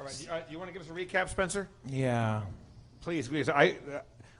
right. Do you want to give us a recap, Spencer? Yeah. Please.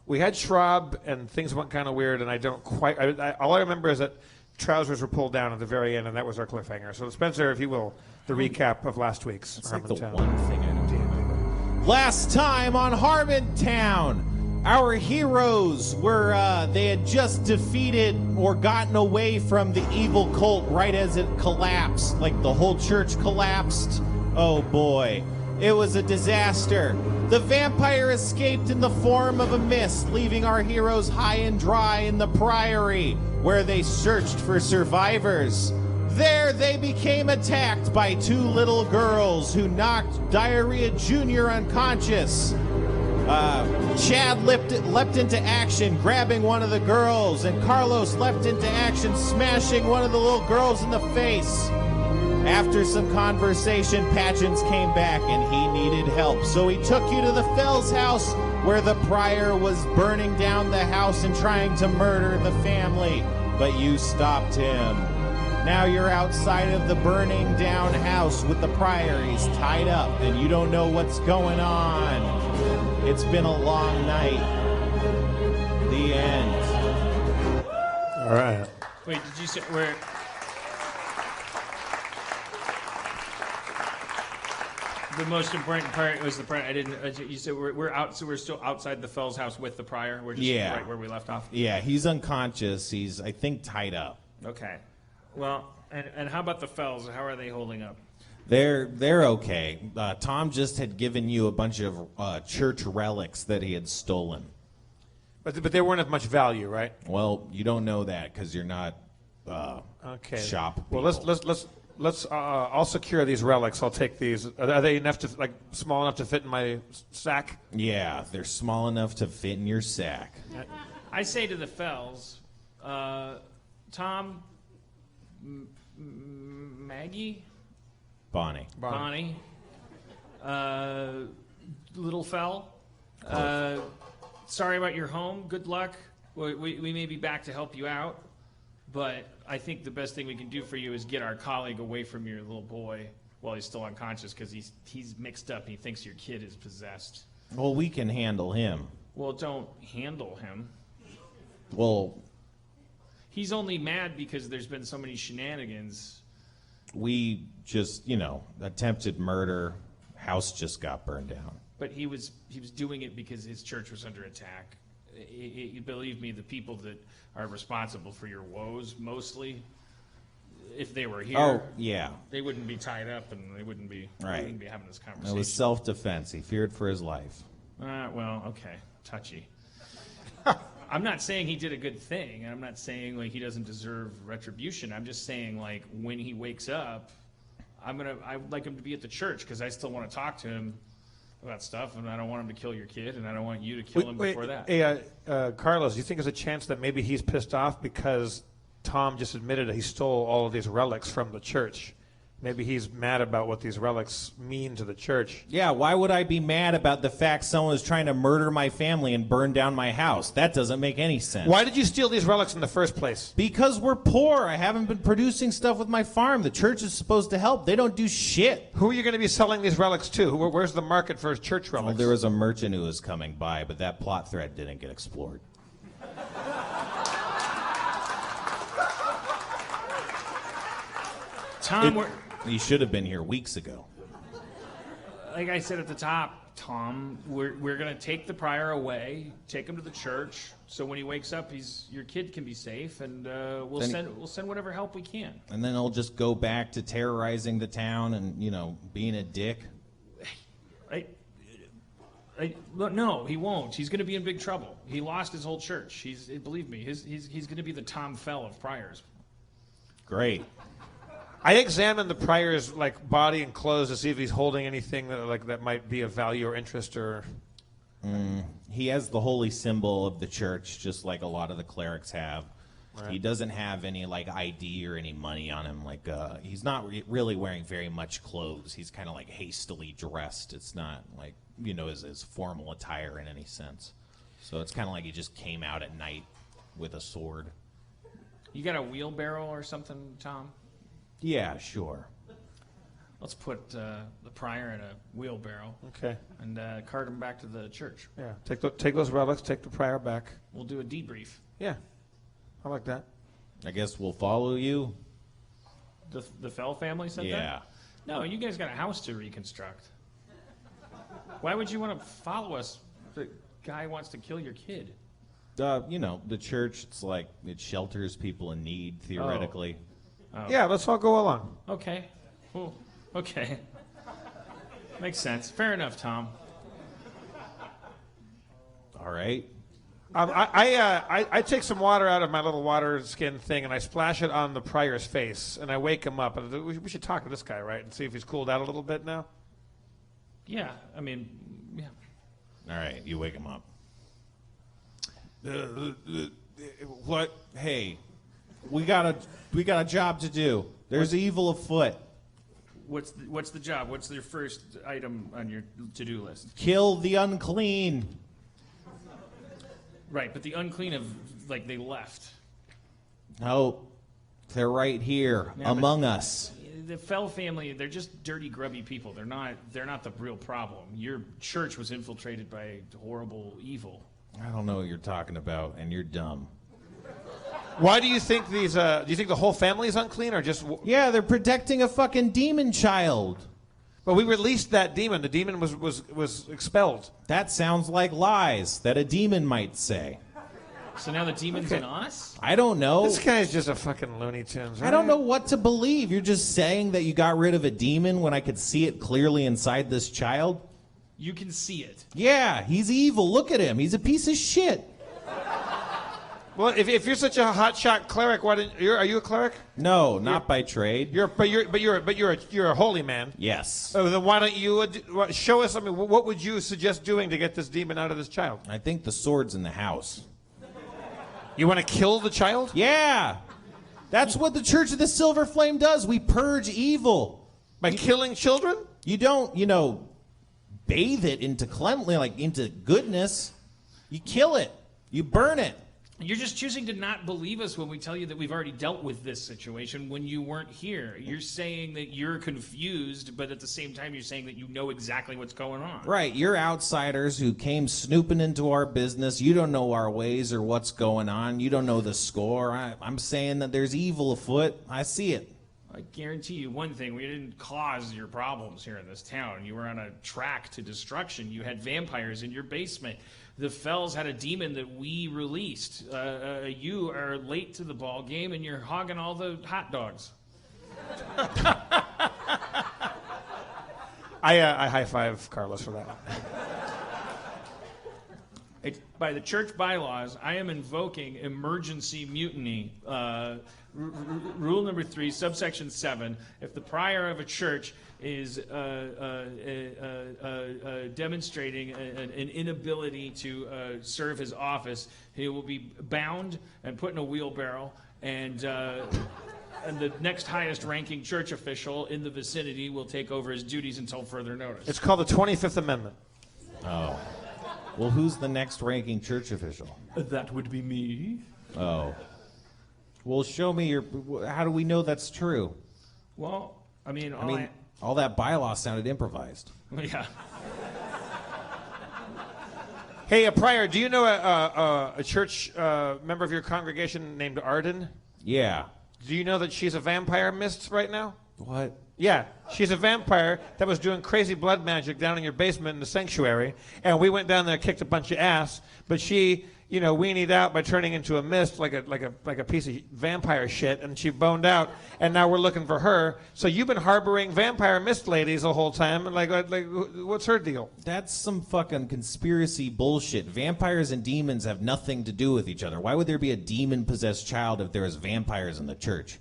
We had Schwab, and things went kind of weird, and I don't quite... all I remember is that trousers were pulled down at the very end, and that was our cliffhanger. So, Spencer, if you will, the recap of last week's It's like Harmontown. the one thing I don't do. Last time on Harmontown, our heroes were, they had just defeated or gotten away from the evil cult right as it collapsed. Like the whole church collapsed. Oh boy. It was a disaster. The vampire escaped in the form of a mist, leaving our heroes high and dry in the priory, where they searched for survivors. There they became attacked by two little girls who knocked Diarrhea Jr. unconscious. Chad leapt into action, grabbing one of the girls, and Carlos leapt into action, smashing one of the little girls in the face. After some conversation, Patchins came back and he needed help. So he took you to the Fells house where the prior was burning down the house and trying to murder the family. But you stopped him. Now you're outside of the burning down house with the prior. He's tied up and you don't know what's going on. It's been a long night. The end. All right. Wait, did you say where... The most important part was the prior. I didn't. You said we're out, so we're still outside the Fells house with the prior. We're just right where we left off. Yeah, he's unconscious. He's, I think, tied up. Okay. Well, and how about the Fells? How are they holding up? They're okay. Tom just had given you a bunch of church relics that he had stolen. But they weren't of much value, right? Well, you don't know that because you're not shop people. Well, let's I'll secure these relics. I'll take these. Are they enough to, like, small enough to fit in my sack? Yeah, they're small enough to fit in your sack. I say to the Fells, Tom, Maggie, Bonnie, Little Fell, sorry about your home. Good luck. We may be back to help you out, but I think the best thing we can do for you is get our colleague away from your little boy while he's still unconscious, because he's mixed up and he thinks your kid is possessed. Well, we can handle him. Well, don't handle him. Well, he's only mad because there's been so many shenanigans. We just, attempted murder. House just got burned down. But he was doing it because his church was under attack. Believe me, the people that are responsible for your woes, mostly, if they were here, they wouldn't be tied up and they wouldn't be having this conversation. It was self-defense. He feared for his life. Well, okay, touchy. I'm not saying he did a good thing. I'm not saying like he doesn't deserve retribution. I'm just saying, like, when he wakes up, I'd like him to be at the church because I still want to talk to him about stuff, and I don't want him to kill your kid, and I don't want you to kill him before that. Hey, Carlos, do you think there's a chance that maybe he's pissed off because Tom just admitted that he stole all of these relics from the church? Maybe he's mad about what these relics mean to the church. Yeah, why would I be mad about the fact someone was trying to murder my family and burn down my house? That doesn't make any sense. Why did you steal these relics in the first place? Because we're poor. I haven't been producing stuff with my farm. The church is supposed to help. They don't do shit. Who are you going to be selling these relics to? Where's the market for church relics? Well, there was a merchant who was coming by, but that plot thread didn't get explored. Tom, he should have been here weeks ago. Like I said at the top, Tom, we're going to take the prior away, take him to the church, so when he wakes up, your kid can be safe, and we'll send whatever help we can. And then he'll just go back to terrorizing the town and, being a dick. No, he won't. He's going to be in big trouble. He lost his whole church. Believe me, he's going to be the Tom Fell of priors. Great. I examined the prior's body and clothes to see if he's holding anything that might be of value or interest or. He has the holy symbol of the church, just like a lot of the clerics have. Right. He doesn't have any ID or any money on him. He's not really wearing very much clothes. He's kind of hastily dressed. It's not his formal attire in any sense. So it's kind of like he just came out at night with a sword. You got a wheelbarrow or something, Tom? Yeah, sure. Let's put the prior in a wheelbarrow Okay. and cart him back to the church. Yeah. Take those relics. Take the prior back. We'll do a debrief. Yeah. I like that. I guess we'll follow you. The Fell family said that? Yeah. No, you guys got a house to reconstruct. Why would you want to follow us? The guy wants to kill your kid. The church, it's like it shelters people in need, theoretically. Oh. Yeah, let's all go along. Okay. Cool. Okay. Makes sense. Fair enough, Tom. All right. I take some water out of my little water skin thing and I splash it on the prior's face and I wake him up. And we should talk to this guy, right, and see if he's cooled out a little bit now. Yeah. I mean, yeah. All right. You wake him up. What? Hey, we got a job to do. There's evil afoot. What's the job? What's your first item on your to-do list? Kill the unclean. Right, but the unclean have they left. No, they're right here Yeah, among us. The Fell family, they're just dirty, grubby people. They're not the real problem. Your church was infiltrated by horrible evil. I don't know what you're talking about, and you're dumb. Why do you think these? Do you think the whole family is unclean, or just? Yeah, they're protecting a fucking demon child. But we released that demon. The demon was expelled. That sounds like lies that a demon might say. So now the demon's in us? I don't know. This guy's just a fucking Looney Tunes. Right? I don't know what to believe. You're just saying that you got rid of a demon when I could see it clearly inside this child? You can see it. Yeah, he's evil. Look at him. He's a piece of shit. Well, if you're such a hotshot cleric, are you a cleric? No, not by trade. You're a holy man. Yes. So then why don't you show us? I mean, what would you suggest doing to get this demon out of this child? I think the sword's in the house. You want to kill the child? Yeah. That's what the Church of the Silver Flame does. We purge evil. By killing children? You don't, bathe it into into goodness. You kill it. You burn it. You're just choosing to not believe us when we tell you that we've already dealt with this situation when you weren't here. You're saying that you're confused, but at the same time you're saying that you know exactly what's going on. Right. You're outsiders who came snooping into our business. You don't know our ways or what's going on. You don't know the score. I'm saying that there's evil afoot. I see it. I guarantee you one thing. We didn't cause your problems here in this town. You were on a track to destruction. You had vampires in your basement. The Fells had a demon that we released. You are late to the ball game, and you're hogging all the hot dogs. I high five Carlos for that. By the church bylaws, I am invoking emergency mutiny. Rule number 3, subsection 7. If the prior of a church is demonstrating an inability to serve his office, he will be bound and put in a wheelbarrow, and the next highest ranking church official in the vicinity will take over his duties until further notice. It's called the 25th Amendment. Oh. Well, who's the next ranking church official? That would be me. Oh. Well, show me how do we know that's true? Well, all that bylaw sounded improvised. Yeah. Hey, Prior, do you know a church member of your congregation named Arden? Yeah. Do you know that she's a vampire mist right now? What? Yeah, she's a vampire that was doing crazy blood magic down in your basement in the sanctuary, and we went down there and kicked a bunch of ass, but she, weenied out by turning into a mist like a piece of vampire shit, and she boned out, and now we're looking for her. So you've been harboring vampire mist ladies the whole time, and like what's her deal? That's some fucking conspiracy bullshit. Vampires and demons have nothing to do with each other. Why would there be a demon-possessed child if there was vampires in the church?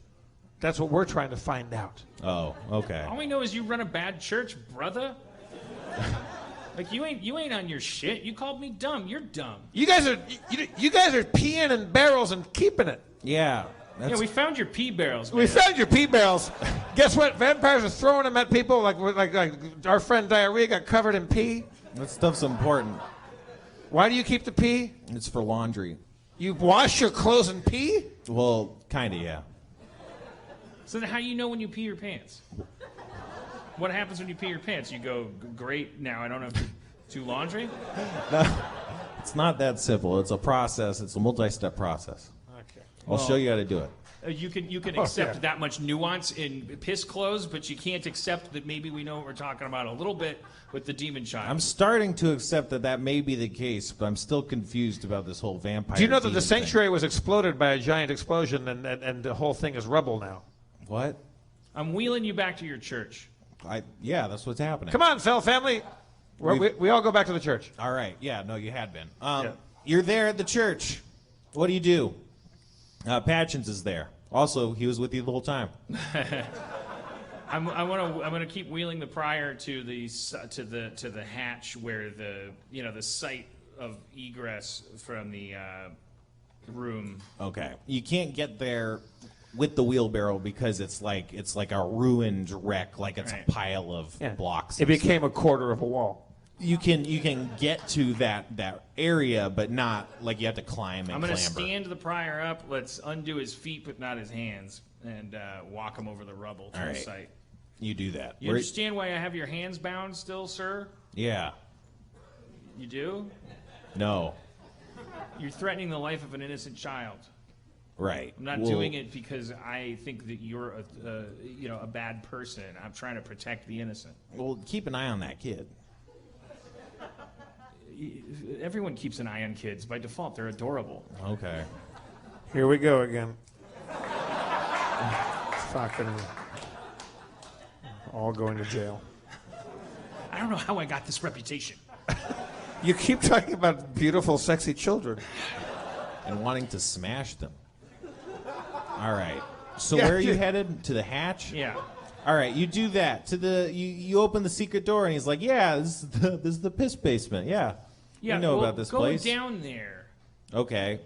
That's what we're trying to find out. Oh, okay. All we know is you run a bad church, brother. You ain't on your shit. You called me dumb. You're dumb. You guys are peeing in barrels and keeping it. Yeah. Yeah, we found your pee barrels, man. We found your pee barrels. Guess what? Vampires are throwing them at people like our friend Diarrhea got covered in pee. That stuff's important. Why do you keep the pee? It's for laundry. You wash your clothes and pee? Well, kinda, yeah. So then how do you know when you pee your pants? What happens when you pee your pants? You go, great, now I don't have to do laundry? It's not that simple. It's a process. It's a multi-step process. Okay. I'll show you how to do it. You can accept that much nuance in piss clothes, but you can't accept that maybe we know what we're talking about a little bit with the demon child. I'm starting to accept that may be the case, but I'm still confused about this whole vampire. Do you know that the demon sanctuary was exploded by a giant explosion, and the whole thing is rubble now? thing. What? I'm wheeling you back to your church. Yeah, that's what's happening. Come on, Fell family. We all go back to the church. All right. Yeah, no, you had been. Yeah. You're there at the church. What do? Patchins is there. Also, he was with you the whole time. I'm gonna keep wheeling the prior to the hatch where the site of egress from the room. Okay. You can't get there with the wheelbarrow because it's like a ruined wreck, like it's Right. a pile of blocks. It became a quarter of a wall. You can get to that area, but not like you have to climb and I'm gonna clamber. stand the prior up. Let's undo his feet, but not his hands, and walk him over the rubble to All the right. site. You do that. You understand why I have your hands bound still, sir? Yeah. You do? No. You're threatening the life of an innocent child. Right. I'm not doing it because I think that you're a bad person. I'm trying to protect the innocent. Well, keep an eye on that kid. Everyone keeps an eye on kids. By default, they're adorable. Okay. Here we go again. Fucking all going to jail. I don't know how I got this reputation. You keep talking about beautiful, sexy children. And wanting to smash them. All right. So Yeah, where are you yeah. headed? To the hatch? Yeah. All right, you do that. You open the secret door, and he's like, "Yeah, this is the piss basement. Yeah, Yeah. we know well, about this go place." down there. Okay,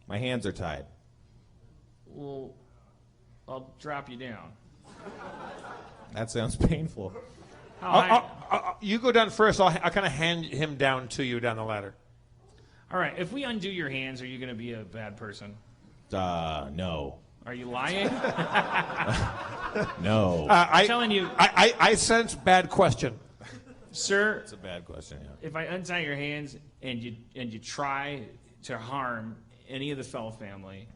my hands are tied. Well, I'll drop you down. That sounds painful. How high? You go down first. I'll kind of hand him down to you down the ladder. All right. If we undo your hands, are you going to be a bad person? No, Are you lying? no. I'm telling you, I sense bad question. sir. That's a bad question. Yeah. If I untie your hands and you try to harm any of the Fell family,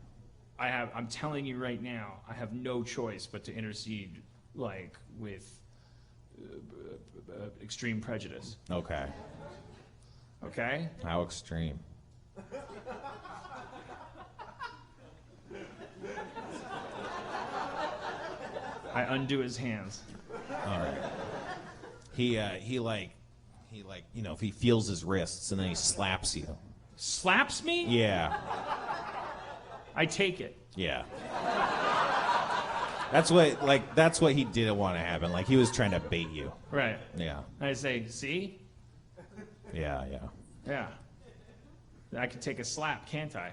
I'm telling you right now, I have no choice but to intercede, like with extreme prejudice. Okay. Okay? How extreme? I undo his hands. All right. He if he feels his wrists and then he slaps you. Slaps me? Yeah. I take it. Yeah. That's what he didn't want to happen. Like he was trying to bait you. Right. Yeah. I say, see? Yeah. Yeah. I can take a slap, can't I?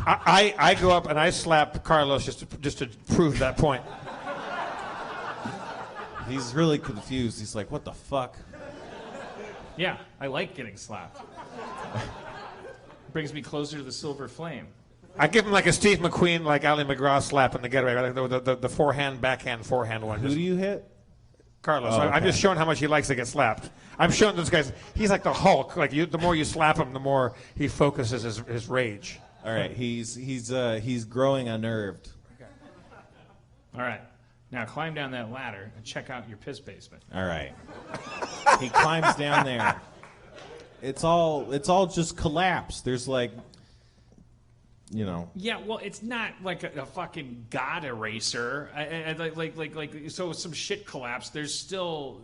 I go up and I slap Carlos just to prove that point. He's really confused. He's like, "What the fuck?" Yeah, I like getting slapped. Brings me closer to the silver flame. I give him like a Steve McQueen, like Ali McGraw slap in the getaway, like the forehand, backhand, forehand one. Who do you hit? Carlos. Oh, okay. I'm just showing how much he likes to get slapped. I'm showing this guy's. He's like the Hulk. Like the more you slap him, the more he focuses his rage. All right, he's growing unnerved. All right. Now climb down that ladder and check out your piss basement. All right. He climbs down there. It's all just collapsed. There's like, Yeah, well, it's not like a fucking god eraser. So some shit collapsed. There's still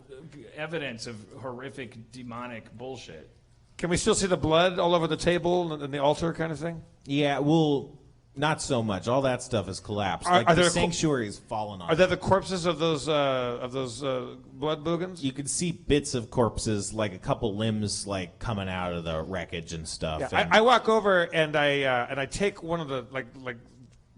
evidence of horrific demonic bullshit. Can we still see the blood all over the table and the altar kind of thing? Yeah, well, not so much. All that stuff is collapsed. Are The there sanctuary is fallen on. Are there the corpses of those blood boogans? You can see bits of corpses, like a couple limbs, like coming out of the wreckage and stuff. Yeah, and I walk over and I take one of the like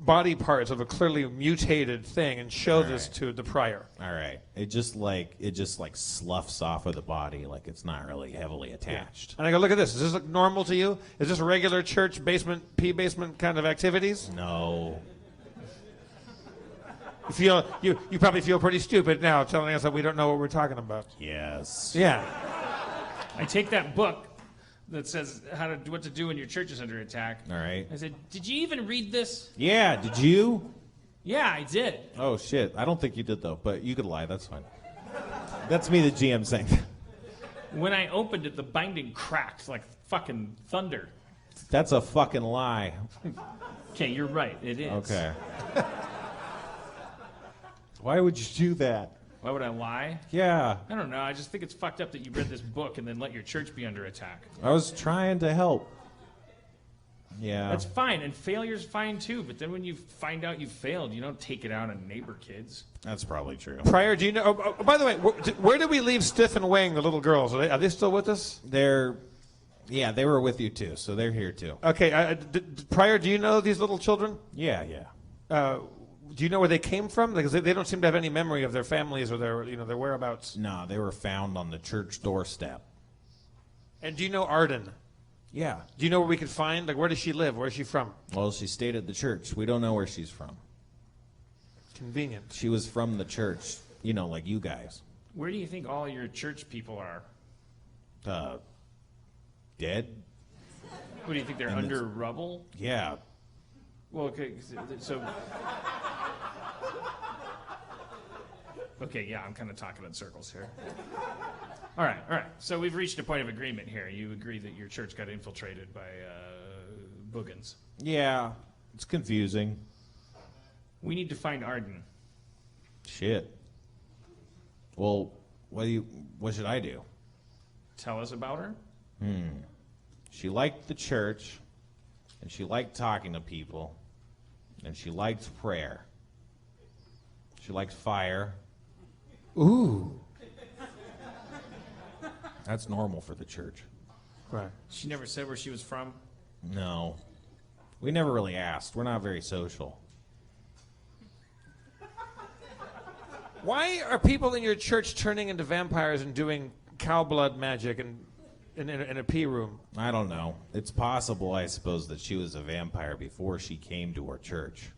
body parts of a clearly mutated thing and show this to the prior. all right, it just sloughs off of the body, like it's not really heavily attached. And I go, look at this. Does this look normal to you? Is this regular church basement, pea basement kind of activities? No. You probably feel pretty stupid now telling us that we don't know what we're talking about. Yes. Yeah. I take that book that says what to do when your church is under attack. All right. I said, did you even read this? Yeah, did you? Yeah, I did. Oh, shit. I don't think you did, though, but you could lie. That's fine. That's me, the GM, saying that. When I opened it, the binding cracked like fucking thunder. That's a fucking lie. Okay, you're right. It is. Okay. Why would you do that? Why would I lie? Yeah. I don't know. I just think it's fucked up that you read this book and then let your church be under attack. I was trying to help. Yeah. That's fine, and failure's fine too. But then when you find out you failed, you don't take it out on neighbor kids. That's probably true. Pryor, do you know? Oh, by the way, where did we leave Stiff and Wang, the little girls? Are they still with us? Yeah, they were with you too, so they're here too. Okay. Pryor, do you know these little children? Yeah. Do you know where they came from? Because they don't seem to have any memory of their families or their whereabouts. No, they were found on the church doorstep. And do you know Arden? Yeah. Do you know where we could find? Like, where does she live? Where is she from? Well, she stayed at the church. We don't know where she's from. Convenient. She was from the church, like you guys. Where do you think all your church people are? Dead? What do you think they're under rubble? Yeah. Well, okay, so. Okay, yeah, I'm kind of talking in circles here. All right. So we've reached a point of agreement here. You agree that your church got infiltrated by boogans. Yeah. It's confusing. We need to find Arden. Shit. Well, what should I do? Tell us about her. She liked the church, and she liked talking to people, and she liked prayer. She liked fire. Ooh. That's normal for the church. Right. She never said where she was from. No. We never really asked. We're not very social. Why are people in your church turning into vampires and doing cow blood magic in a pee room? I don't know. It's possible, I suppose, that she was a vampire before she came to our church.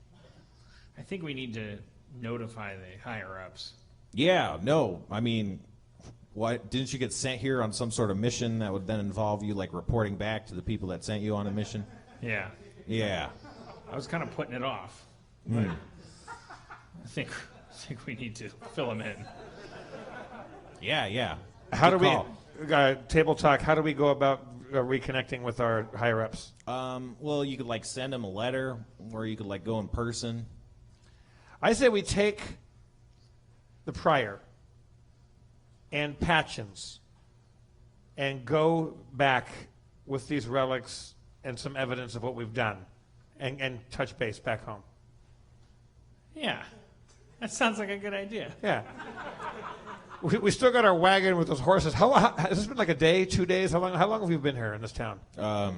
I think we need to notify the higher-ups. Yeah, no. I mean, what? Didn't you get sent here on some sort of mission that would then involve you, like, reporting back to the people that sent you on a mission? Yeah. Yeah. I was kind of putting it off. But I think we need to fill them in. Yeah. How Good do call. we, table talk, how do we go about reconnecting with our higher-ups? Well, you could, like, send them a letter, or you could, like, go in person. I say we take the Prior and Patchins and go back with these relics and some evidence of what we've done and touch base back home. Yeah. That sounds like a good idea. Yeah. We still got our wagon with those horses. How has this been like a day, 2 days? How long have you been here in this town? I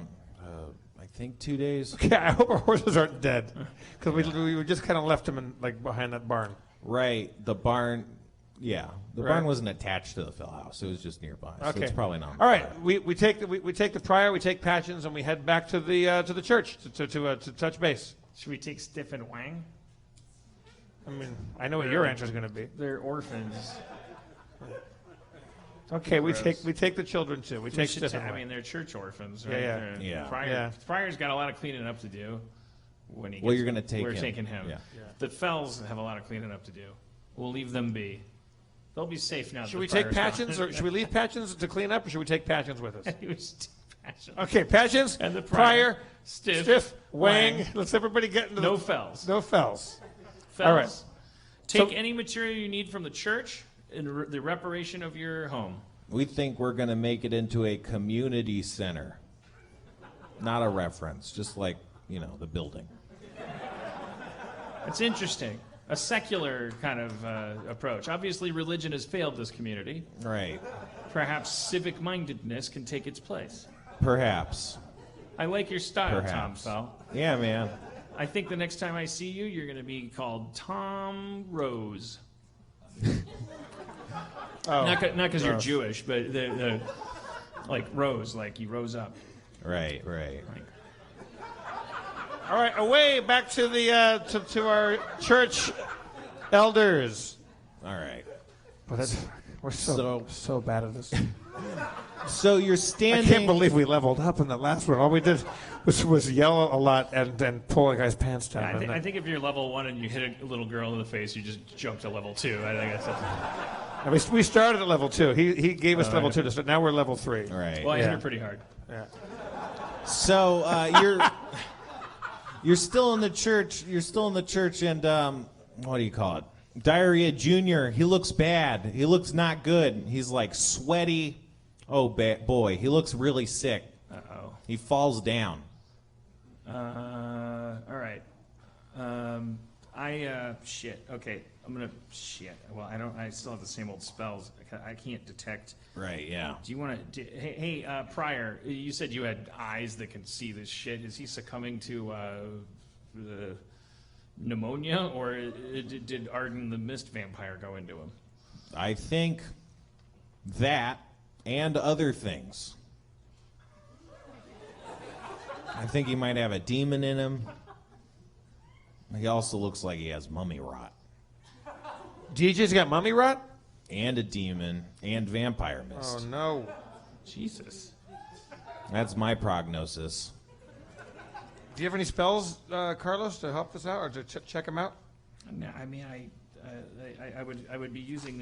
think 2 days. Okay, I hope our horses aren't dead because we just kind of left them in, like, behind that barn. Right. The barn. Yeah. The Right. barn wasn't attached to the Phil house. It was just nearby. So Okay. it's probably not. All right, we take the Prior, we take Patchins, and we head back to the church to touch base. Should we take Stiff and Wang? I mean, I know what your answer is going to be. They're orphans. Okay, we Gross. take the children too. We take Stiff and I Wang. mean, they're church orphans, right? Yeah. They're- Yeah. Prior's got a lot of cleaning up to do. When he Well, gets- you're gonna take We're him. taking him. Yeah. The Fells have a lot of cleaning up to do. We'll leave them be. They'll be safe now. Should we take Patchins, or should we leave Patchins to clean up, or should we take Patchins with us? Patchins. Okay, Patchins, And the Prior, Stiff, Wang. Wang. Let's everybody get into No the Fells. no fells. Fells. All right. Take So- any material you need from the church in the reparation of your home. We think we're going to make it into a community center. Not a reference, just like, the building. It's interesting. A secular kind of approach. Obviously, religion has failed this community. Right. Perhaps civic-mindedness can take its place. Perhaps. I like your style, Tom Perhaps. Fell. Yeah, man. I think the next time I see you, you're going to be called Tom Rose. Not because you're Jewish, but like Rose, like you rose up. Right. All right, away back to the to our church Elders. All right. But we're so bad at this. So you're I standing. can't believe we leveled up in the last one. All we did was yell a lot and pull a guy's pants down. I think if you're level 1 and you hit a little girl in the face, you just jump to level 2. I think that's we started at level 2. He gave us level 2 to start. Now we're level 3. All right. well, I hit her pretty hard. Yeah. So you're still in the church. You're still in the church, and what do you call it? Diarrhea Junior. He looks bad. He looks not good. He's like sweaty. Oh boy, he looks really sick. Uh-oh. He falls down. All right. Shit. Okay. Shit. Well, I still have the same old spells. I can't detect. Right. Yeah. Do you want to? Hey, Pryor, you said you had eyes that can see this shit. Is he succumbing to pneumonia, or did Arden the Mist Vampire go into him? I think that and other things. I think he might have a demon in him. He also looks like he has mummy rot. DJ's got mummy rot? And a demon and vampire mist. Oh, no. Jesus. That's my prognosis. Do you have any spells, Carlos, to help us out or to check him out? No, I mean, I would be using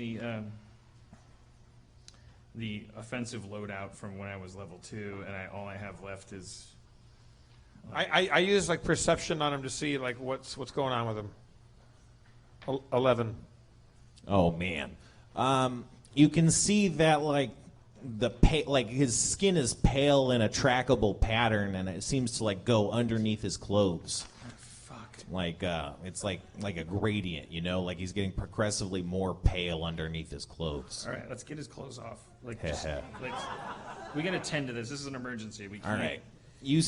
the offensive loadout from when I was level 2, and all I have left is. I use like perception on him to see like what's going on with him. 11. Oh man, you can see that like like his skin is pale in a trackable pattern, and it seems to like go underneath his clothes. Fuck. Like it's like a gradient, you know, like he's getting progressively more pale underneath his clothes. All right, let's get his clothes off. Like, we gotta tend to this. This is an emergency. We can't. All right. You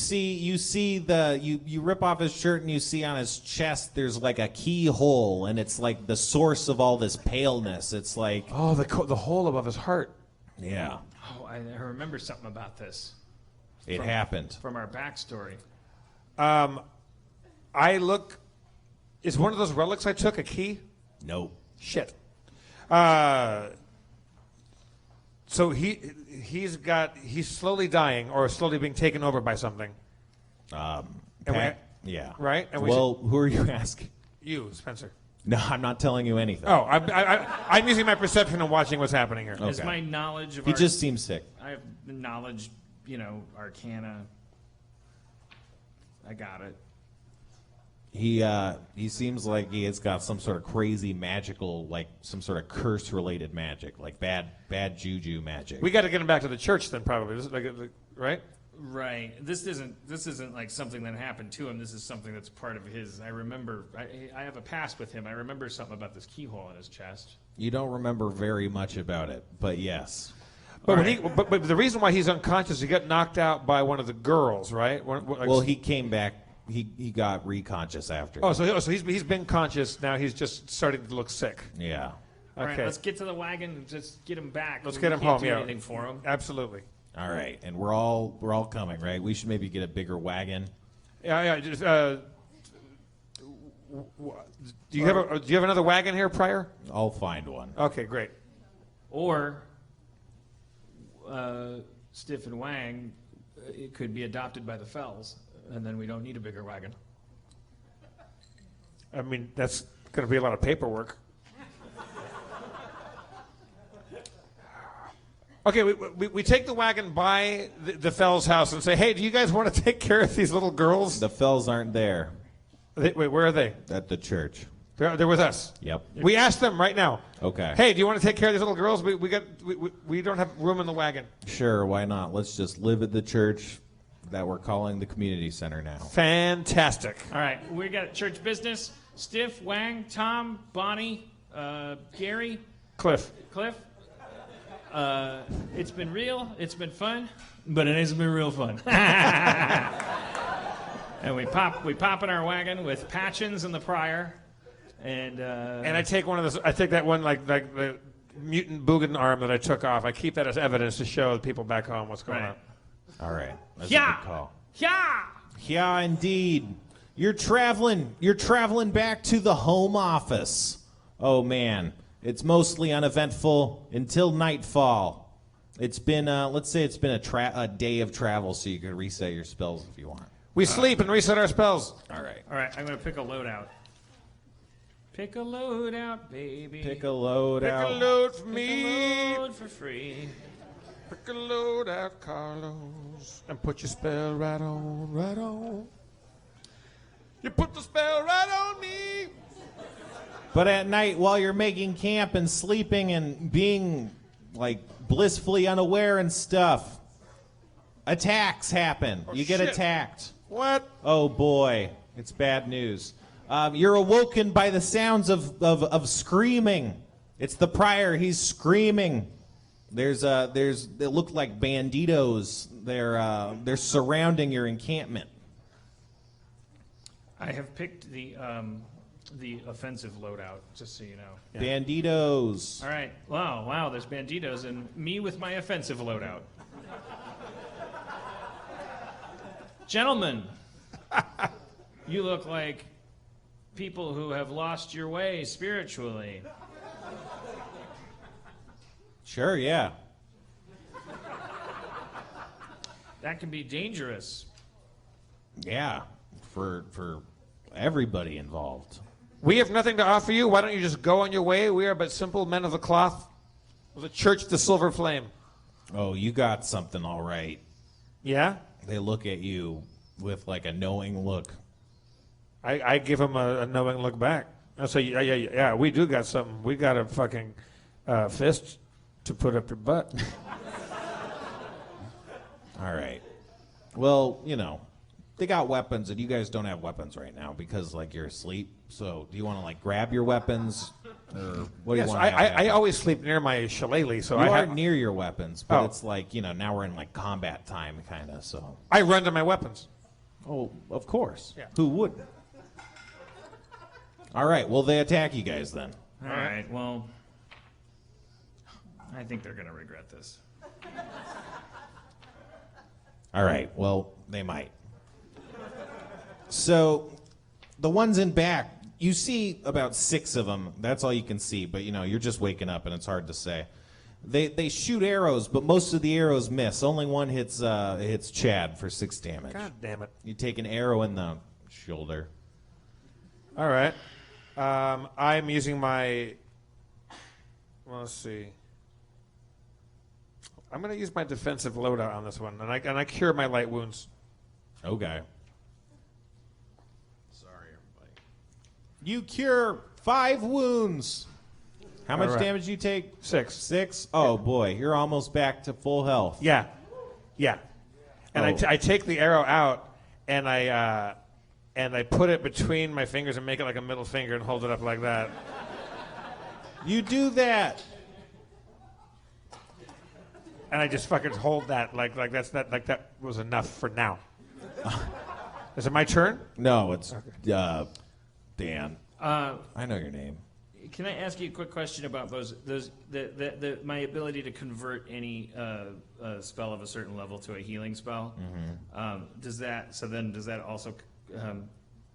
rip off his shirt and you see on his chest there's like a keyhole, and it's like the source of all this paleness. It's like the hole above his heart. Yeah. Oh, I remember something about this. It happened. From our backstory. Is one of those relics I took a key? Nope. Shit. So he's slowly dying or slowly being taken over by something. Yeah. Right? And who are you asking? You, Spencer. No, I'm not telling you anything. Oh, I'm using my perception and watching what's happening here. Okay. Is my knowledge of He just seems sick. I have the knowledge, arcana. I got it. He seems like he has got some sort of crazy magical, like some sort of curse-related magic, like bad juju magic. We got to get him back to the church then, probably. This is right? Right. This isn't like something that happened to him. This is something that's part of his. I remember. I have a past with him. I remember something about this keyhole in his chest. You don't remember very much about it, but yes. But but the reason why he's unconscious, he got knocked out by one of the girls, right? Well, he came back. He got reconscious after. Oh, so he's been conscious now. He's just starting to look sick. Yeah. All right, Okay. let's get to the wagon and just get him back. Let's We get him can't home. do Yeah. anything for him. Absolutely. All right, and we're all coming, right? We should maybe get a bigger wagon. Yeah. Just, do you have another wagon here, Pryor? I'll find one. Okay, great. Or Stiff and Wang, it could be adopted by the Fells, and then we don't need a bigger wagon. I mean, that's going to be a lot of paperwork. Okay, we take the wagon by the Fells' house and say, hey, do you guys want to take care of these little girls? The Fells aren't there Wait, where are they? at the church. They're with us. Yep. We asked them right now. Okay. Hey, do you want to take care of these little girls? We don't have room in the wagon. Sure, why not? Let's just live at the church that we're calling the community center now. Fantastic. All right, we got church business. Stiff, Wang, Tom, Bonnie, Gary, Cliff. It's been real. It's been fun, but it hasn't been real fun. And we pop in our wagon with Patchins and the Prior, and I take one of those. I take that one like the mutant Boogan arm that I took off. I keep that as evidence to show the people back home what's going on. All right. That's Yeah. a good call. Yeah. Yeah, indeed. You're traveling back to the home office. Oh, man. It's mostly uneventful until nightfall. It's been, let's say it's been a day of travel, so you can reset your spells if you want. We sleep and reset our spells. All right. All right, I'm going to pick a loadout. Pick a loadout, baby. Pick a load Pick out. a load for Pick me. a load for free. Pick a load out, Carlos. And put your spell right on, right on. You put the spell right on me. But at night, while you're making camp and sleeping and being, like, blissfully unaware and stuff, attacks happen. Oh, you get shit. attacked. What? Oh, boy. It's bad news. You're awoken by the sounds of screaming. It's the prior. He's screaming. They look like banditos. They're surrounding your encampment. I have picked the offensive loadout, just so you know. Yeah. Banditos. All right. Wow, there's banditos and me with my offensive loadout. Gentlemen, you look like people who have lost your way spiritually. Sure, yeah. That can be dangerous. Yeah, for everybody involved. We have nothing to offer you. Why don't you just go on your way? We are but simple men of the cloth, of the church of the silver flame. Oh, you got something all right. Yeah? They look at you with like a knowing look. I give him a knowing look back. I say, yeah, we do got something. We got a fucking fist to put up your butt. All right. Well, you know, they got weapons, and you guys don't have weapons right now because, like, you're asleep. So, do you want to like grab your weapons, or what do Yes, you want? I always sleep near my shillelagh, so You I are have, near your weapons, but Oh. it's like, you know, now we're in like combat time, kind of. So, I run to my weapons. oh, of course. Yeah. Who wouldn't? All right. Well, they attack you guys then. All right, well, I think they're going to regret this. All right. Well, they might. So, the ones in back, you see about 6 of them. That's all you can see. But you know, you're just waking up, and it's hard to say. They shoot arrows, but most of the arrows miss. Only one hits Chad for 6 damage. God damn it. You take an arrow in the shoulder. All right. I'm using my. Well, let's see. I'm going to use my defensive loadout on this one, and I cure my light wounds. Okay. Sorry, everybody. You cure 5 wounds. How much All right. damage do you take? 6. 6? Oh, boy. You're almost back to full health. Yeah. And Oh. I take the arrow out, and I put it between my fingers and make it like a middle finger and hold it up like that. You do that. And I just fucking hold that like that was enough for now. Is it my turn? No, it's Dan. Uh, I know your name. Can I ask you a quick question about my ability to convert any spell of a certain level to a healing spell? Mm-hmm. Does that also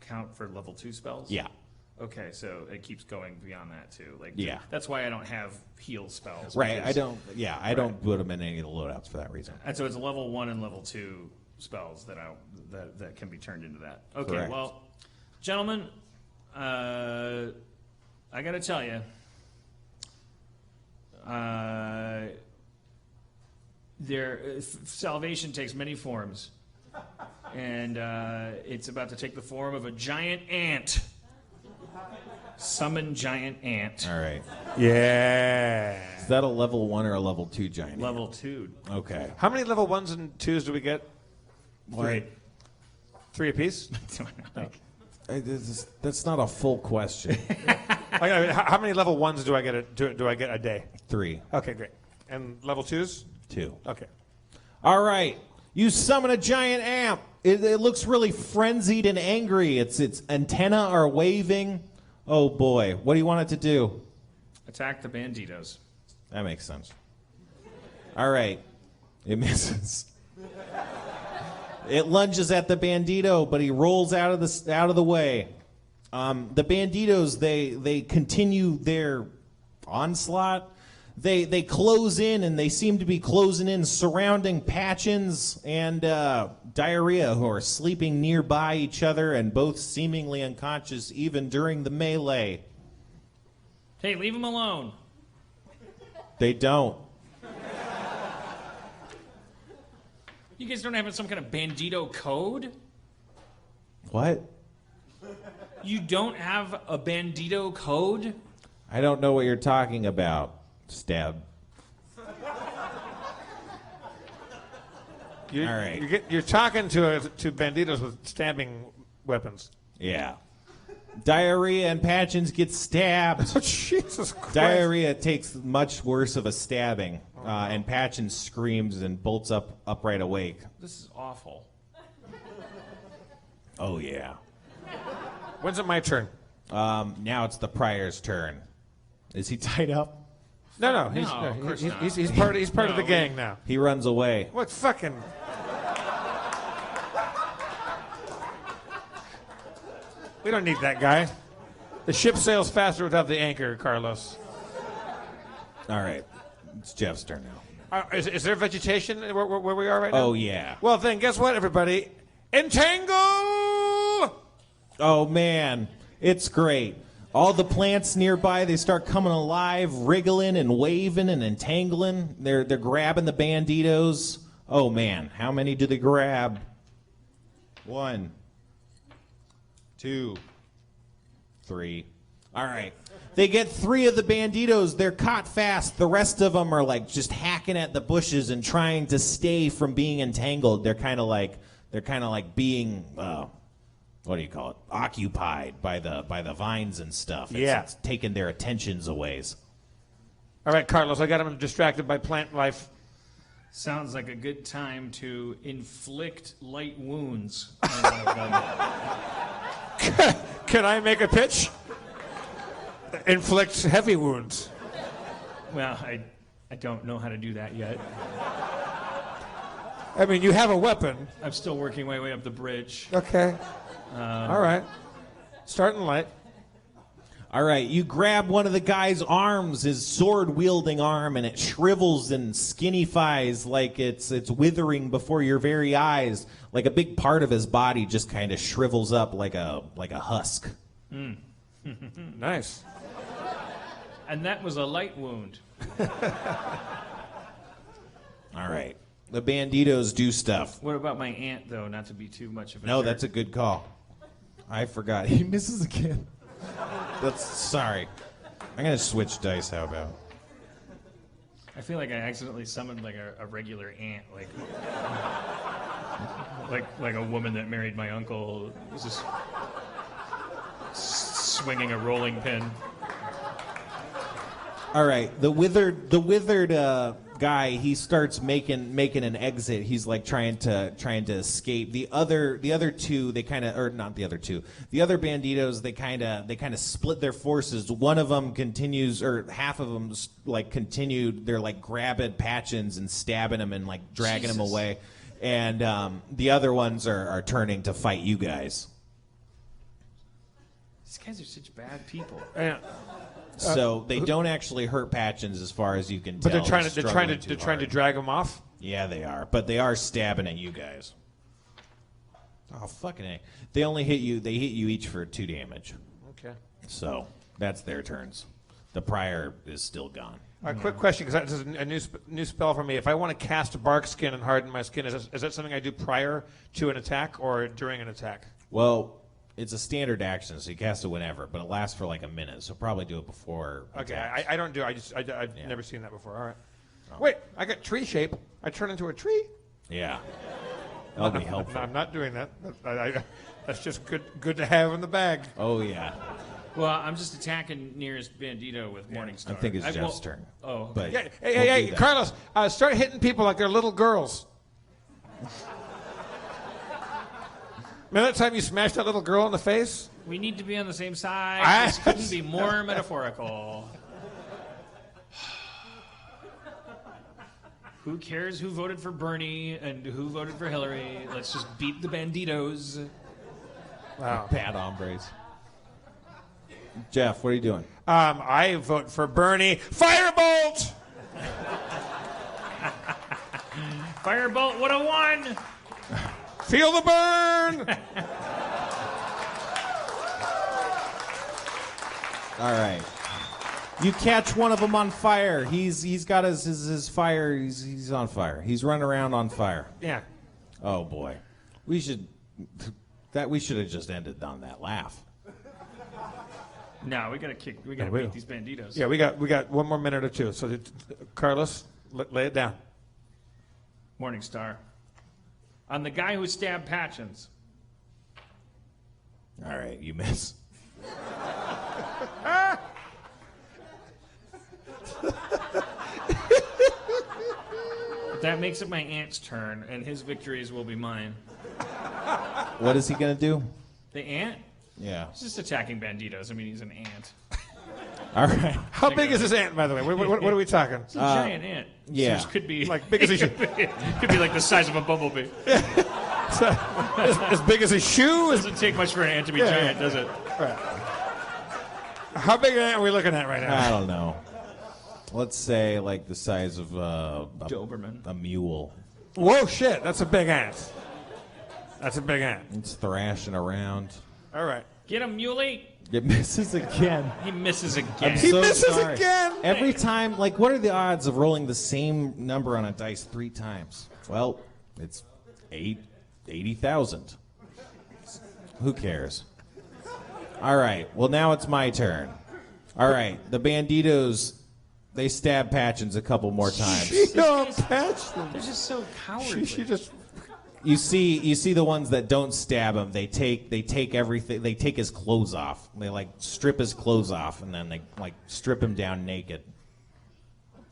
count for level 2 spells? Yeah. Okay, so it keeps going beyond that too. Like, Yeah. That's why I don't have heal spells. Right. because- I don't put them in any of the loadouts for that reason. And so it's level 1 and level 2 spells that can be turned into that. Okay, Correct. well, gentlemen, I got to tell you, salvation takes many forms, and it's about to take the form of a giant ant. Summon giant ant. All right. Yeah. Is that a level 1 or a level 2 giant? Level 2. Okay. How many level 1s and 2s do we get? 3. 3 apiece? That's not a full question. How many level 1s do I get a day? 3. Okay, great. And level 2s? 2. Okay. All right. You summon a giant ant. It looks really frenzied and angry. Its antennae are waving. Oh boy. What do you want it to do? Attack the banditos. That makes sense. All right. It misses. It lunges at the bandito, but he rolls out of the way. The Banditos, they continue their onslaught. They close in, and they seem to be closing in, surrounding Patchins and Diarrhea, who are sleeping nearby each other and both seemingly unconscious even during the melee. Hey, leave him alone. They don't. You guys don't have some kind of Bandito code? What? You don't have a Bandito code? I don't know what you're talking about. Stab. All right. You're talking to banditos with stabbing weapons. Yeah. Diarrhea and Patchins get stabbed. Oh, Jesus Christ. Diarrhea takes much worse of a stabbing, and Patchins screams and bolts upright awake. This is awful. Oh, yeah. When's it my turn? Now it's the Prior's turn. Is he tied up? No, of course not. he's part of the gang now. He runs away. What fucking... We don't need that guy. The ship sails faster without the anchor, Carlos. All right. It's Jeff's turn now. Is there vegetation where we are right now? Oh, yeah. Well, then, guess what, everybody? Entangle! Oh, man. It's great. All the plants nearby, they start coming alive, wriggling and waving and entangling. They're grabbing the banditos. Oh, man. How many do they grab? 1, 2, 3. All right. They get 3 of the banditos. They're caught fast. The rest of them are like just hacking at the bushes and trying to stay from being entangled. They're kind of like being what do you call it? Occupied by the vines and stuff. It's taking their attentions away. All right, Carlos, I got him distracted by plant life. Sounds like a good time to inflict light wounds. Can I make a pitch? Inflict heavy wounds. Well, I don't know how to do that yet. I mean, you have a weapon. I'm still working my way up the bridge. Okay. All right. Starting light. All right, you grab one of the guy's arms, his sword-wielding arm, and it shrivels and skinnifies like it's withering before your very eyes. Like a big part of his body just kind of shrivels up like a husk. Nice. And that was a light wound. All right. The banditos do stuff. What about my aunt, though? Not to be too much of a No, jerk. that's a good call. I forgot. He misses again. Sorry. I'm going to switch dice, how about? I feel like I accidentally summoned like a regular aunt, like a woman that married my uncle was just swinging a rolling pin. All right, the withered guy. He starts making an exit. He's like trying to escape. The other two, they kind of, or not the other two. The other banditos, they kind of split their forces. One of them continues, or half of them like continued. They're like grabbing Patchins and stabbing him and like dragging him away, and the other ones are turning to fight you guys. These guys are such bad people. So they don't actually hurt Patchins, as far as you can But tell. they're trying to drag him off. Yeah, they are. But they are stabbing at you guys. Oh, fucking A. They only hit you. They hit you each for 2 damage. Okay. So that's their turns. The Prior is still gone. A quick question, because this is a new spell for me. If I want to cast Bark Skin and harden my skin, is that something I do prior to an attack or during an attack? Well, it's a standard action, so you cast it whenever, but it lasts for like a minute, so probably do it before. Okay, attacks. I don't do. I've never seen that before. All right. Oh. Wait, I got tree shape. I turn into a tree. Yeah, that'll be helpful. I'm not doing that. That's just good to have in the bag. Oh yeah. Well, I'm just attacking nearest bandito with Morningstar. I think it's Jeff's turn. Oh, okay. But Yeah, hey, Carlos, start hitting people like they're little girls. Remember that time you smashed that little girl in the face? We need to be on the same side. This couldn't be more metaphorical. Who cares who voted for Bernie and who voted for Hillary? Let's just beat the banditos. Wow. Bad hombres. Jeff, what are you doing? I vote for Bernie. Firebolt! Firebolt would have won. Feel the burn! All right. You catch one of them on fire. He's got his fire. He's on fire. He's running around on fire. Yeah. Oh boy, we should have just ended on that laugh. No, we gotta beat these banditos. Yeah, we got 1 more minute or two. So, Carlos, lay it down. Morningstar. On the guy who stabbed Patchins. All right, you miss. That makes it my aunt's turn, and his victories will be mine. What is he gonna do? The ant? Yeah. He's just attacking banditos. I mean, he's an ant. All right. How big is this ant, by the way? What are we talking? It's a giant ant. yeah. So it could be Like big as a shoe. could be like the size of a bumblebee. As big as a shoe? Doesn't take much for an ant to be giant, does it? Right. How big an ant are we looking at right now? I don't know. Let's say like the size of Doberman. a mule. Whoa, shit! That's a big ant. That's a big ant. It's thrashing around. All right. Get him, Muley. It misses again. He misses again. He So misses sorry. again. Every time, like, what are the odds of rolling the same number on a dice 3 times? Well, it's 80,000. Who cares? All right. Well, now it's my turn. All right. The Banditos, they stab Patchins a couple more times. She don't patch them. They're just so cowardly. She just. You see the ones that don't stab him. They take everything. They take his clothes off. They like strip his clothes off, and then they like strip him down naked.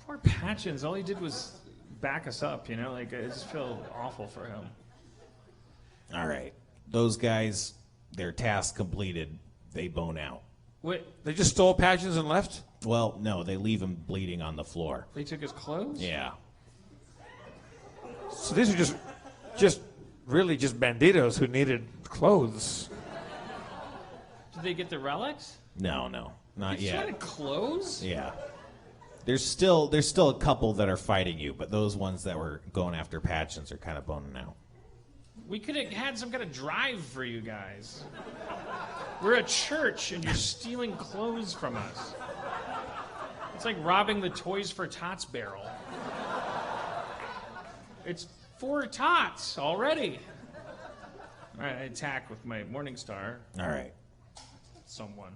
Poor Patchins. All he did was back us up, you know? Like, I just feel awful for him. All right, those guys, their task completed. They bone out. What? They just stole Patchins and left? Well, no, they leave him bleeding on the floor. They took his clothes? Yeah. So these are just really just banditos who needed clothes. Did they get the relics? No, not They just yet. wanted clothes? Yeah. There's still a couple that are fighting you, but those ones that were going after Patchins are kind of boning out. We could have had some kind of drive for you guys. We're a church, and you're stealing clothes from us. It's like robbing the Toys for Tots barrel. It's 4 tots already. All right, I attack with my Morningstar. All right. Someone.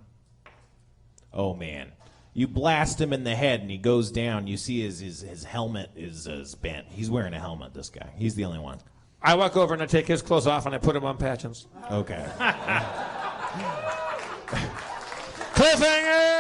Oh man. You blast him in the head and he goes down. You see his helmet is bent. He's wearing a helmet, this guy. He's the only one. I walk over and I take his clothes off and I put him on Patchins. Okay. Cliffhanger!